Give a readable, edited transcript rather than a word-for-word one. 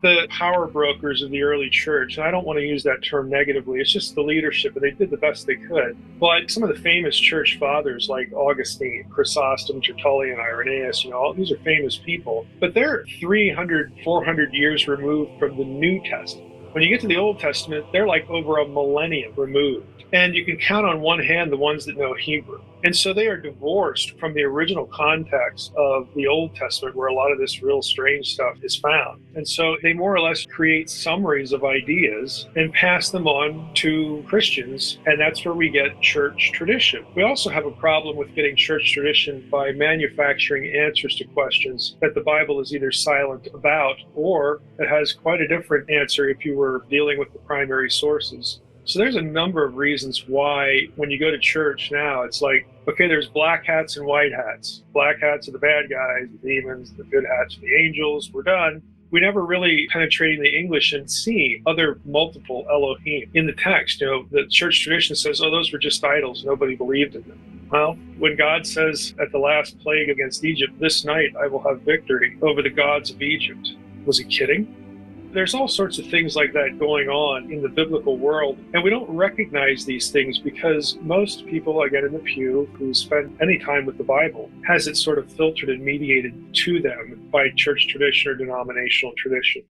The power brokers of the early church, and I don't want to use that term negatively, it's just the leadership, and they did the best they could. But some of the famous church fathers like Augustine, Chrysostom, Tertullian, Irenaeus, all these are famous people, but they're 300, 400 years removed from the New Testament. When you get to the Old Testament, they're like over a millennium removed. And you can count on one hand the ones that know Hebrew. And so they are divorced from the original context of the Old Testament, where a lot of this real strange stuff is found. And so they more or less create summaries of ideas and pass them on to Christians. And that's where we get church tradition. We also have a problem with getting church tradition by manufacturing answers to questions that the Bible is either silent about, or it has quite a different answer if you were dealing with the primary sources. So there's a number of reasons why when you go to church now, it's like, okay, there's black hats and white hats. Black hats are the bad guys, the demons, the good hats are the angels, we're done. We never really penetrating the English and see other multiple Elohim in the text. The church tradition says, oh, those were just idols. Nobody believed in them. Well, when God says at the last plague against Egypt, this night I will have victory over the gods of Egypt, was he kidding? There's all sorts of things like that going on in the biblical world, and we don't recognize these things because most people, again in the pew, who spend any time with the Bible, has it sort of filtered and mediated to them by church tradition or denominational tradition.